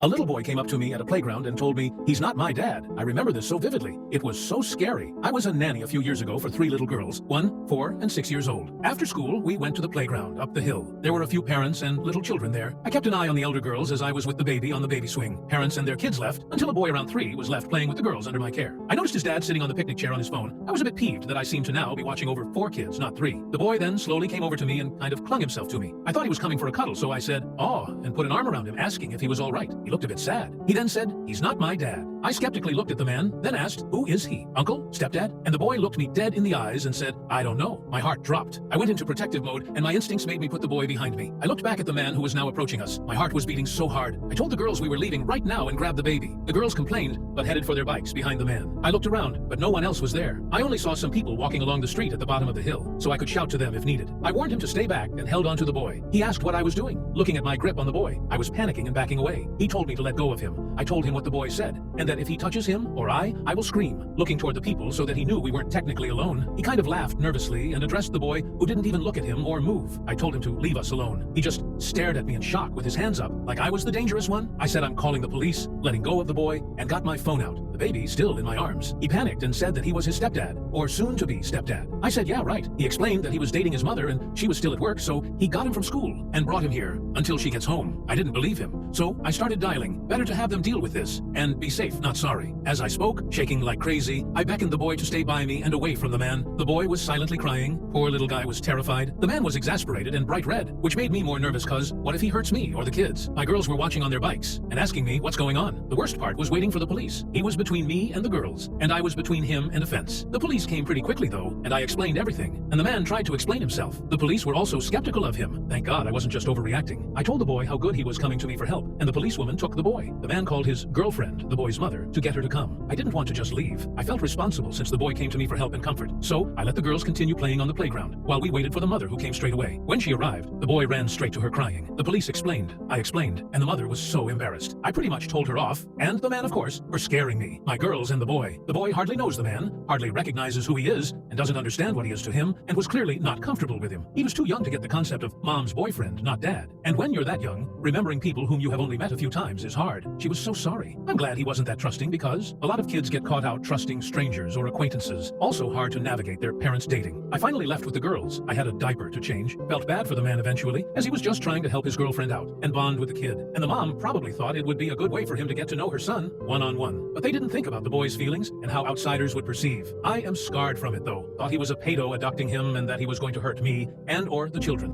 A little boy came up to me at a playground and told me, "He's not my dad." I remember this so vividly. It was so scary. I was a nanny a few years ago for 3 little girls, 1, 4, and 6 years old. After school, we went to the playground up the hill. There were a few parents and little children there. I kept an eye on the elder girls as I was with the baby on the baby swing. Parents and their kids left until a boy around 3 was left playing with the girls under my care. I noticed his dad sitting on the picnic chair on his phone. I was a bit peeved that I seemed to now be watching over 4 kids, not 3. The boy then slowly came over to me and kind of clung himself to me. I thought he was coming for a cuddle, so I said, "Aw," and put an arm around him, asking if he was all right. He looked a bit sad. He then said, "He's not my dad." I skeptically looked at the man, then asked, "Who is he? Uncle? Stepdad?" And the boy looked me dead in the eyes and said, "I don't know." My heart dropped. I went into protective mode, and my instincts made me put the boy behind me. I looked back at the man who was now approaching us. My heart was beating so hard. I told the girls we were leaving right now and grabbed the baby. The girls complained, but headed for their bikes behind the man. I looked around, but no one else was there. I only saw some people walking along the street at the bottom of the hill, so I could shout to them if needed. I warned him to stay back and held onto the boy. He asked what I was doing, looking at my grip on the boy. I was panicking and backing away. He told me to let go of him. I told him what the boy said, and that if he touches him or I will scream, looking toward the people so that he knew we weren't technically alone. He kind of laughed nervously and addressed the boy, who didn't even look at him or move. I told him to leave us alone. He just stared at me in shock with his hands up, like I was the dangerous one. I said I'm calling the police, letting go of the boy, and got my phone out. The baby still in my arms. He panicked and said that he was his stepdad, or soon-to-be stepdad. I said, yeah, right. He explained that he was dating his mother and she was still at work, so he got him from school and brought him here until she gets home. I didn't believe him, so I started dialing. Better to have them deal with this and be safe, not sorry. As I spoke, shaking like crazy, I beckoned the boy to stay by me and away from the man. The boy was silently crying. Poor little guy was terrified. The man was exasperated and bright red, which made me more nervous cause what if he hurts me or the kids? My girls were watching on their bikes and asking me what's going on. The worst part was waiting for the police. He was between me and the girls, and I was between him and a fence. The police came pretty quickly though, and I explained everything, and the man tried to explain himself. The police were also skeptical of him. Thank God I wasn't just overreacting. I told the boy how good he was coming to me for help, and the policewoman took the boy. The man called his girlfriend, the boy's mother, to get her to come. I didn't want to just leave. I felt responsible since the boy came to me for help and comfort, so I let the girls continue playing on the playground while we waited for the mother, who came straight away. When she arrived, the boy ran straight to her crying. The police explained, I explained, and the mother was so embarrassed. I pretty much told her off, and the man of course, for scaring me. My girls and the boy. The boy hardly knows the man, hardly recognizes who he is, and doesn't understand what he is to him, and was clearly not comfortable with him. He was too young to get the concept of mom's boyfriend, not dad. And when you're that young, remembering people whom you have only met a few times is hard. She was so sorry. I'm glad he wasn't that trusting, because a lot of kids get caught out trusting strangers or acquaintances. Also hard to navigate their parents dating. I finally left with the girls. I had a diaper to change. Felt bad for the man eventually, as he was just trying to help his girlfriend out and bond with the kid. And the mom probably thought it would be a good way for him to get to know her son one-on-one. But they didn't think about the boy's feelings and how outsiders would perceive. I am scarred from it though. Thought he was a pedo adopting him and that he was going to hurt me and or the children.